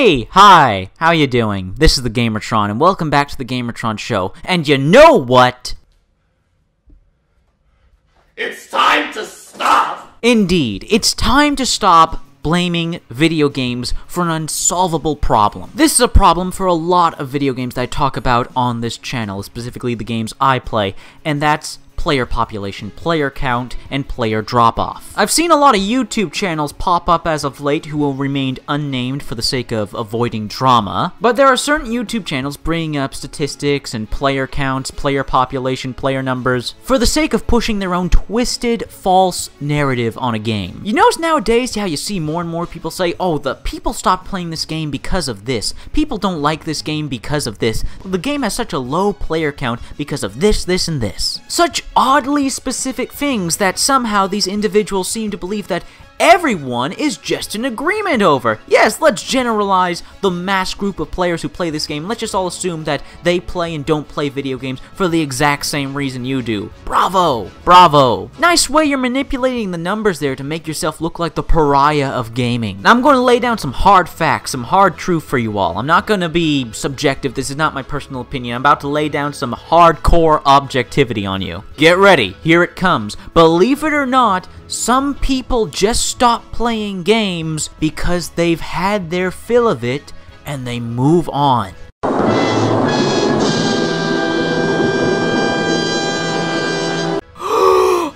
Hey! Hi! How you doing? This is the Gamertron, and welcome back to the Gamertron Show. And you know what? It's time to stop! Indeed, it's time to stop blaming video games for an unsolvable problem. This is a problem for a lot of video games that I talk about on this channel, specifically the games I play, and that's player population, player count, and player drop-off. I've seen a lot of YouTube channels pop up as of late who will remain unnamed for the sake of avoiding drama, but there are certain YouTube channels bringing up statistics and player counts, player population, player numbers, for the sake of pushing their own twisted, false narrative on a game. You notice nowadays how you see more and more people say, oh, the people stopped playing this game because of this. People don't like this game because of this. The game has such a low player count because of this, this, and this. Such oddly specific things that somehow these individuals seem to believe that everyone is just in agreement over. Yes, let's generalize the mass group of players who play this game. Let's just all assume that they play and don't play video games for the exact same reason you do. Bravo! Bravo! Nice way you're manipulating the numbers there to make yourself look like the pariah of gaming. Now I'm going to lay down some hard facts, some hard truth for you all. I'm not going to be subjective. This is not my personal opinion. I'm about to lay down some hardcore objectivity on you. Get ready. Here it comes. Believe it or not, some people just stop playing games because they've had their fill of it and they move on.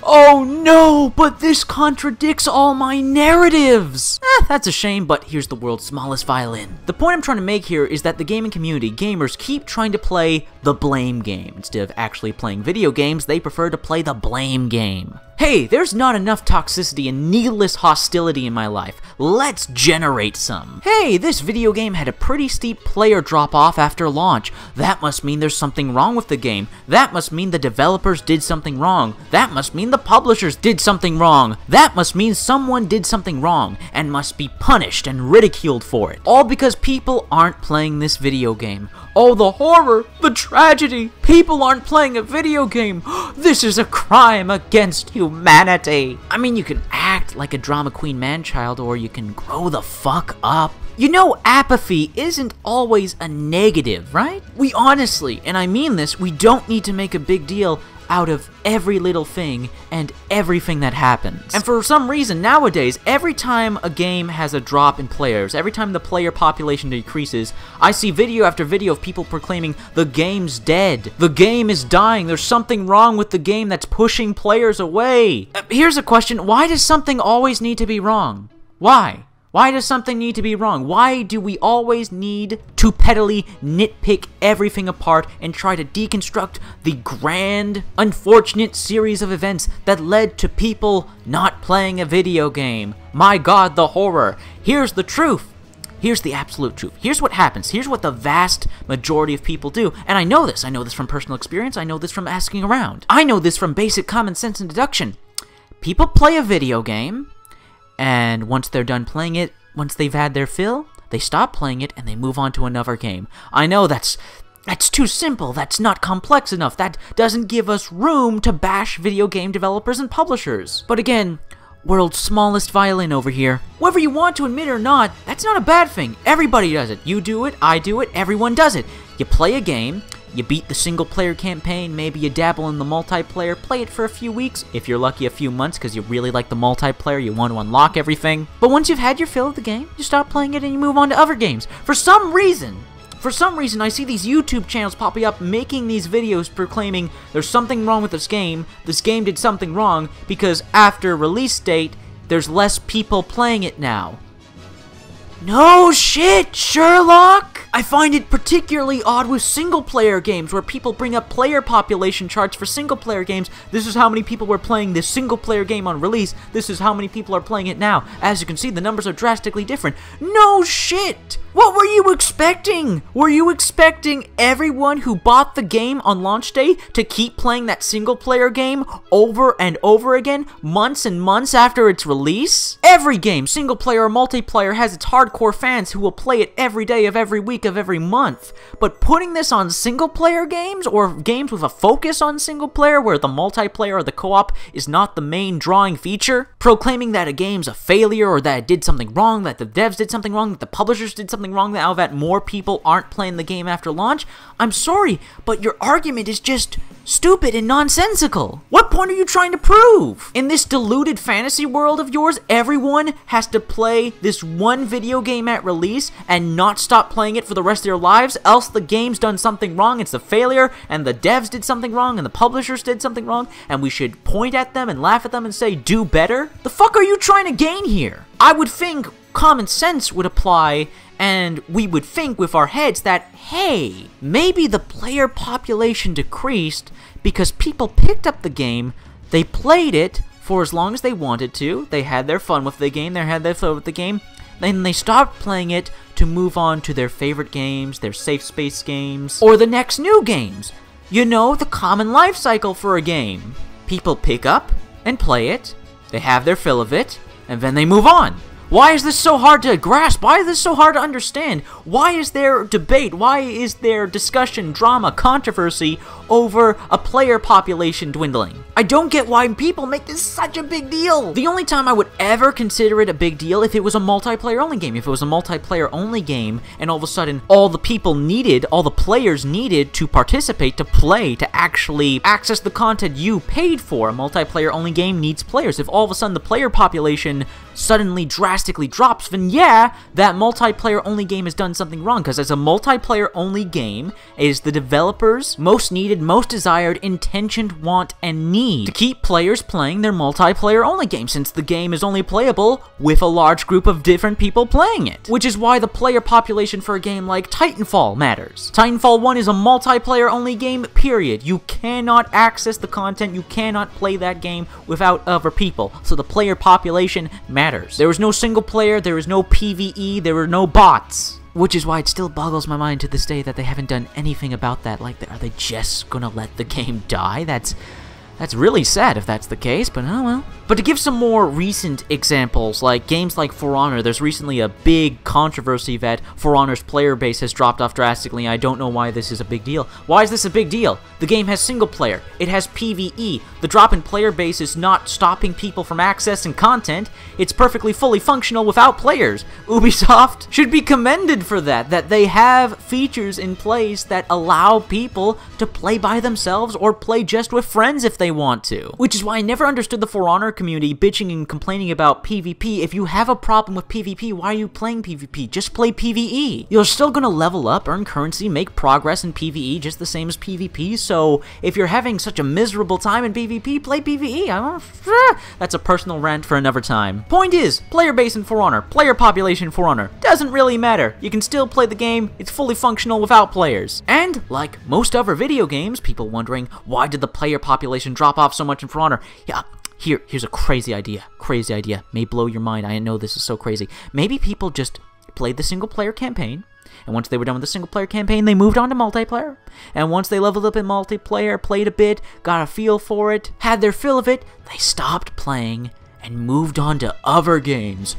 Oh no, but this contradicts all my narratives! That's a shame, but here's the world's smallest violin. The point I'm trying to make here is that the gaming community, gamers, keep trying to play the blame game. Instead of actually playing video games, they prefer to play the blame game. Hey, there's not enough toxicity and needless hostility in my life. Let's generate some. Hey, this video game had a pretty steep player drop-off after launch. That must mean there's something wrong with the game. That must mean the developers did something wrong. That must mean the publishers did something wrong. That must mean someone did something wrong and must be punished and ridiculed for it. All because people aren't playing this video game. Oh, the horror, the tragedy. People aren't playing a video game. This is a crime against humanity. I mean, you can act like a drama queen man-child, or you can grow the fuck up. You know, apathy isn't always a negative, right? We honestly, and I mean this, we don't need to make a big deal out of every little thing and everything that happens. And for some reason, nowadays, every time a game has a drop in players, every time the player population decreases, I see video after video of people proclaiming, the game's dead, the game is dying, there's something wrong with the game that's pushing players away. Here's a question, why does something always need to be wrong? Why? Why does something need to be wrong? Why do we always need to pettily nitpick everything apart and try to deconstruct the grand, unfortunate series of events that led to people not playing a video game? My God, the horror. Here's the truth. Here's the absolute truth. Here's what happens. Here's what the vast majority of people do. And I know this. I know this from personal experience. I know this from asking around. I know this from basic common sense and deduction. People play a video game, and once they're done playing it, once they've had their fill, they stop playing it and they move on to another game. I know that's too simple, that's not complex enough, that doesn't give us room to bash video game developers and publishers. But again, world's smallest violin over here. Whether you want to admit it or not, that's not a bad thing. Everybody does it. You do it, I do it, everyone does it. You play a game, you beat the single-player campaign, maybe you dabble in the multiplayer, play it for a few weeks, if you're lucky a few months because you really like the multiplayer, you want to unlock everything. But once you've had your fill of the game, you stop playing it and you move on to other games. For some reason, I see these YouTube channels popping up making these videos proclaiming there's something wrong with this game did something wrong because after release date, there's less people playing it now. No shit, Sherlock! I find it particularly odd with single-player games where people bring up player population charts for single-player games. This is how many people were playing this single-player game on release. This is how many people are playing it now. As you can see, the numbers are drastically different. No shit! What were you expecting? Were you expecting everyone who bought the game on launch day to keep playing that single-player game over and over again, months and months after its release? Every game, single-player or multiplayer, has its hardcore fans who will play it every day of every week of every month. But putting this on single-player games, or games with a focus on single-player where the multiplayer or the co-op is not the main drawing feature, proclaiming that a game's a failure or that it did something wrong, that the devs did something wrong, that the publishers did something something wrong now that more people aren't playing the game after launch? I'm sorry, but your argument is just stupid and nonsensical. What point are you trying to prove? In this deluded fantasy world of yours, everyone has to play this one video game at release and not stop playing it for the rest of their lives, else the game's done something wrong, it's a failure, and the devs did something wrong, and the publishers did something wrong, and we should point at them and laugh at them and say, do better? The fuck are you trying to gain here? I would think common sense would apply, and we would think with our heads that, hey, maybe the player population decreased because people picked up the game, they played it for as long as they wanted to, they had their fun with the game, then they stopped playing it to move on to their favorite games, their safe space games, or the next new games. You know, the common life cycle for a game. People pick up and play it, they have their fill of it, and then they move on. Why is this so hard to grasp? Why is this so hard to understand? Why is there debate? Why is there discussion, drama, controversy over a player population dwindling? I don't get why people make this such a big deal. The only time I would ever consider it a big deal if it was a multiplayer only game. If it was a multiplayer only game and all of a sudden all the people needed, all the players needed to participate, to play, to actually access the content you paid for. A multiplayer only game needs players. If all of a sudden the player population suddenly drastically drops, then yeah, that multiplayer only game has done something wrong, because as a multiplayer only game, it is the developers' most needed, most desired, intentioned want and need to keep players playing their multiplayer only game, since the game is only playable with a large group of different people playing it. Which is why the player population for a game like Titanfall matters. Titanfall 1 is a multiplayer only game, period. You cannot access the content, you cannot play that game without other people, so the player population matters. There was no single player, there was no PvE, there were no bots. Which is why it still boggles my mind to this day that they haven't done anything about that. Like, are they just gonna let the game die? That's really sad if that's the case, but oh well. But to give some more recent examples, like games like For Honor, there's recently a big controversy that For Honor's player base has dropped off drastically. I don't know why this is a big deal. Why is this a big deal? The game has single player, it has PvE. The drop in player base is not stopping people from accessing content, it's perfectly fully functional without players. Ubisoft should be commended for that they have features in place that allow people to play by themselves or play just with friends if they want to. Which is why I never understood the For Honor community bitching and complaining about PvP. If you have a problem with PvP, why are you playing PvP? Just play PvE. You're still gonna level up, earn currency, make progress in PvE just the same as PvP, so if you're having such a miserable time in PvP, play PvE. That's a personal rant for another time. Point is, player base in For Honor, player population in For Honor, doesn't really matter. You can still play the game, it's fully functional without players. And, like most other video games, people wondering, why did the player population drop off so much in For Honor? Yeah, here's a crazy idea, may blow your mind. I know this is so crazy. Maybe people just played the single player campaign, and once they were done with the single player campaign, they moved on to multiplayer, and once they leveled up in multiplayer, played a bit, got a feel for it, had their fill of it, they stopped playing and moved on to other games.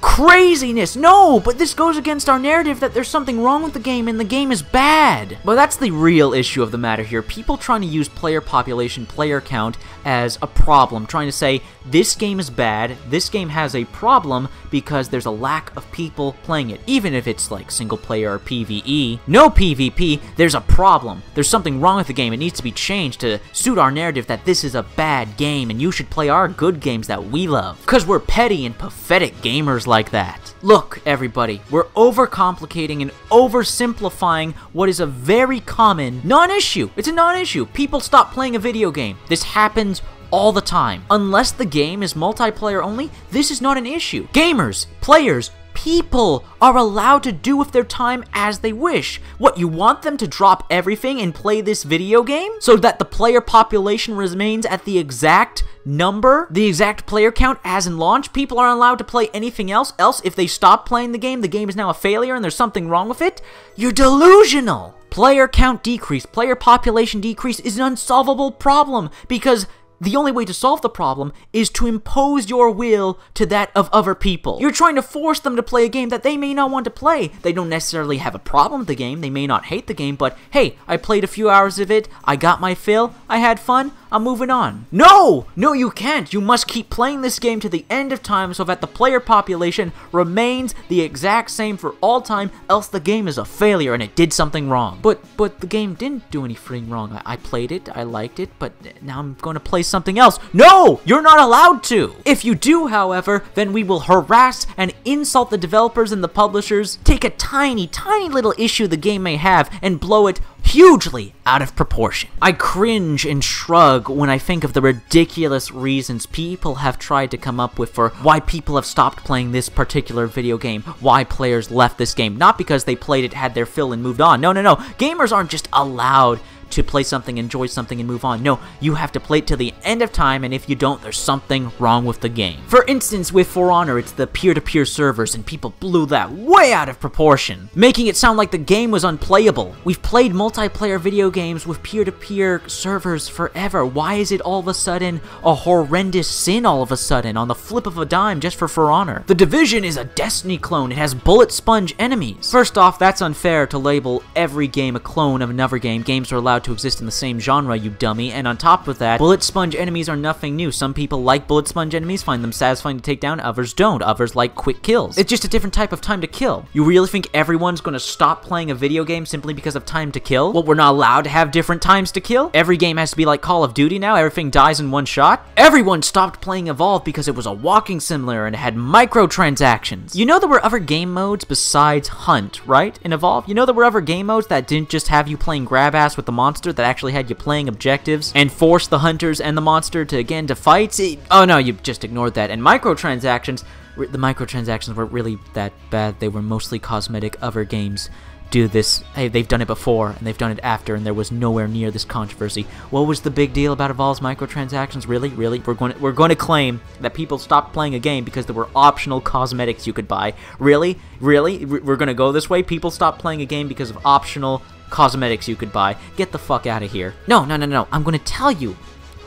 Craziness! No, but this goes against our narrative that there's something wrong with the game and the game is bad. But that's the real issue of the matter here. People trying to use player population, player count as a problem, trying to say this game is bad, this game has a problem because there's a lack of people playing it. Even if it's like single player or PvE, no PvP, there's a problem. There's something wrong with the game. It needs to be changed to suit our narrative that this is a bad game and you should play our good games that we love. Because we're petty and pathetic gamers like that. Look, everybody, we're overcomplicating and oversimplifying what is a very common non-issue. It's a non-issue. People stop playing a video game. This happens all the time. Unless the game is multiplayer only, this is not an issue. Gamers, players, people are allowed to do with their time as they wish. What, you want them to drop everything and play this video game so that the player population remains at the exact number, the exact player count as in launch? People aren't allowed to play anything else. If they stop playing the game is now a failure and there's something wrong with it? You're delusional. Player count decrease, player population decrease is an unsolvable problem because the only way to solve the problem is to impose your will to that of other people. You're trying to force them to play a game that they may not want to play. They don't necessarily have a problem with the game, they may not hate the game, but hey, I played a few hours of it, I got my fill, I had fun, I'm moving on. No! No, you can't. You must keep playing this game to the end of time so that the player population remains the exact same for all time, else the game is a failure and it did something wrong. But the game didn't do anything wrong. I played it, I liked it, but now I'm going to play something else. No! You're not allowed to! If you do, however, then we will harass and insult the developers and the publishers, take a tiny, tiny little issue the game may have, and blow it hugely out of proportion. I cringe and shrug when I think of the ridiculous reasons people have tried to come up with for why people have stopped playing this particular video game, why players left this game. Not because they played it, had their fill, and moved on. No, no, no. Gamers aren't just allowed to play something, enjoy something, and move on. No, you have to play it till the end of time, and if you don't, there's something wrong with the game. For instance, with For Honor, it's the peer-to-peer servers, and people blew that way out of proportion, making it sound like the game was unplayable. We've played multiplayer video games with peer-to-peer servers forever. Why is it all of a sudden a horrendous sin all of a sudden, on the flip of a dime, just for Honor? The Division is a Destiny clone. It has bullet sponge enemies. First off, that's unfair to label every game a clone of another game. Games are allowed to exist in the same genre, you dummy. And on top of that, bullet sponge enemies are nothing new. Some people like bullet sponge enemies, find them satisfying to take down, others don't. Others like quick kills. It's just a different type of time to kill. You really think everyone's gonna stop playing a video game simply because of time to kill? Well, we're not allowed to have different times to kill? Every game has to be like Call of Duty now? Everything dies in one shot? Everyone stopped playing Evolve because it was a walking simulator and it had microtransactions. You know there were other game modes besides Hunt, right? In Evolve? You know there were other game modes that didn't just have you playing grab ass with the monster, that actually had you playing objectives and force the hunters and the monster to fight? Oh no, you just ignored that. And microtransactions, the microtransactions weren't really that bad. They were mostly cosmetic. Other games do this. Hey, they've done it before and they've done it after, and there was nowhere near this controversy. What was the big deal about Evolve's microtransactions? Really? We're going to claim that people stopped playing a game because there were optional cosmetics you could buy? Really? We're going to go this way? People stopped playing a game because of optional cosmetics you could buy? Get the fuck out of here. No. I'm going to tell you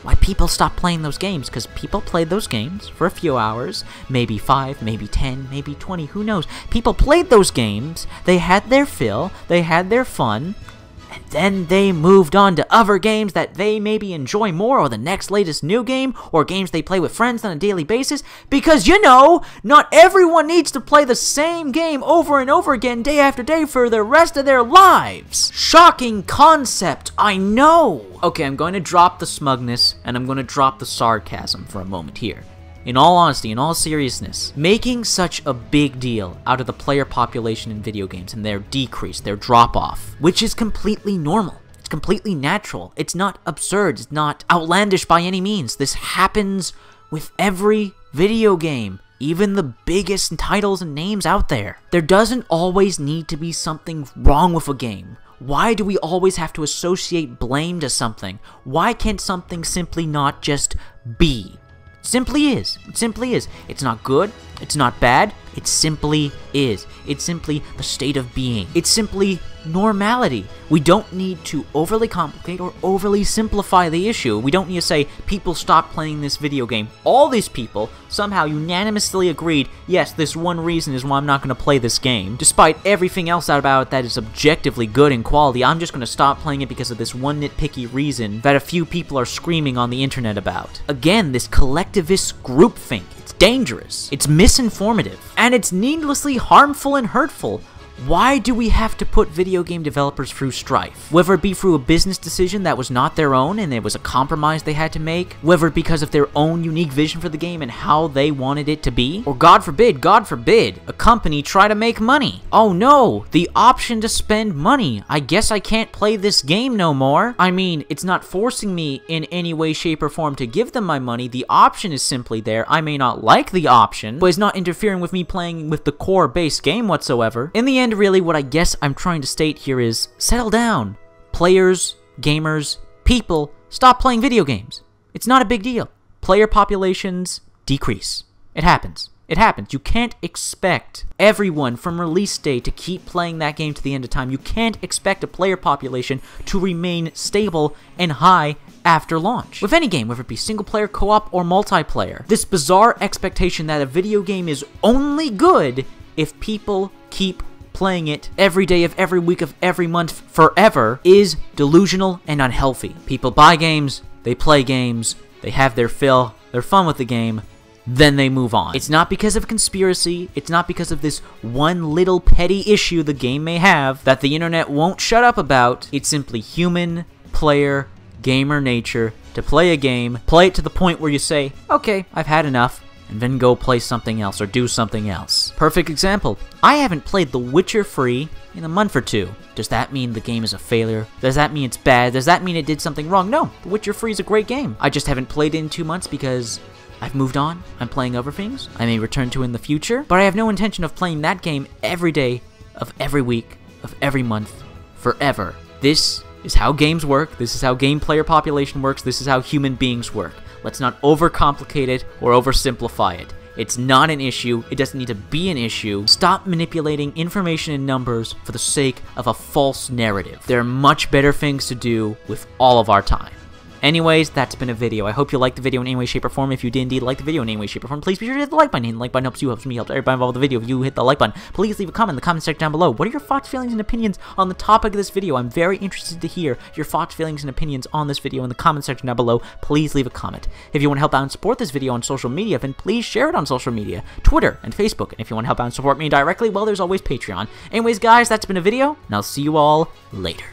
why people stopped playing those games, because people played those games for a few hours, maybe 5, maybe 10, maybe 20, who knows. People played those games, they had their fill, they had their fun, and then they moved on to other games that they maybe enjoy more, or the next latest new game, or games they play with friends on a daily basis, because, you know, not everyone needs to play the same game over and over again day after day for the rest of their lives. Shocking concept, I know. Okay, I'm going to drop the smugness, and I'm going to drop the sarcasm for a moment here. In all honesty, in all seriousness, making such a big deal out of the player population in video games and their decrease, their drop-off, which is completely normal. It's completely natural. It's not absurd. It's not outlandish by any means. This happens with every video game, even the biggest titles and names out there. There doesn't always need to be something wrong with a game. Why do we always have to associate blame to something? Why can't something simply not just be? Simply is. It simply is. It's not good. It's not bad. It simply is. It's simply the state of being. It's simply normality. We don't need to overly complicate or overly simplify the issue. We don't need to say, people stop playing this video game. All these people somehow unanimously agreed, yes, this one reason is why I'm not going to play this game. Despite everything else about it that is objectively good in quality, I'm just going to stop playing it because of this one nitpicky reason that a few people are screaming on the internet about. Again, this collectivist groupthink. It's dangerous. It's misinformative. And it's needlessly harmful and hurtful. Why do we have to put video game developers through strife? Whether it be through a business decision that was not their own and it was a compromise they had to make, whether it because of their own unique vision for the game and how they wanted it to be, or God forbid, a company try to make money. Oh no, the option to spend money. I guess I can't play this game no more. I mean, it's not forcing me in any way, shape, or form to give them my money. The option is simply there. I may not like the option, but it's not interfering with me playing with the core base game whatsoever. In the end, really, what I guess I'm trying to state here is, settle down. Players, gamers, people, stop playing video games. It's not a big deal. Player populations decrease. It happens. It happens. You can't expect everyone from release day to keep playing that game to the end of time. You can't expect a player population to remain stable and high after launch. With any game, whether it be single player, co-op, or multiplayer. This bizarre expectation that a video game is only good if people keep playing it every day of every week of every month forever is delusional and unhealthy. People buy games they play games, they have their fill, they're fun with the game, then they move on. It's not because of a conspiracy, it's not because of this one little petty issue the game may have that the internet won't shut up about. It's simply human, player, gamer nature to play a game, play it to the point where you say, okay, I've had enough, and then go play something else or do something else. Perfect example. I haven't played The Witcher free in a month or two. Does that mean the game is a failure? Does that mean it's bad? Does that mean it did something wrong? No, The Witcher free is a great game. I just haven't played it in 2 months because I've moved on. I'm playing other things I may return to in the future, but I have no intention of playing that game every day of every week of every month forever. This is how games work. This is how game player population works. This is how human beings work. Let's not overcomplicate it or oversimplify it. It's not an issue. It doesn't need to be an issue. Stop manipulating information and numbers for the sake of a false narrative. There are much better things to do with all of our time. Anyways, that's been a video. I hope you liked the video in any way, shape, or form. If you did indeed like the video in any way, shape, or form, please be sure to hit the like button. Hitting the like button helps you, helps me, helps everybody involved with the video. If you hit the like button, please leave a comment in the comment section down below. What are your thoughts, feelings, and opinions on the topic of this video? I'm very interested to hear your thoughts, feelings, and opinions on this video in the comment section down below. Please leave a comment. If you want to help out and support this video on social media, then please share it on social media, Twitter and Facebook. And if you want to help out and support me directly, well, there's always Patreon. Anyways, guys, that's been a video, and I'll see you all later.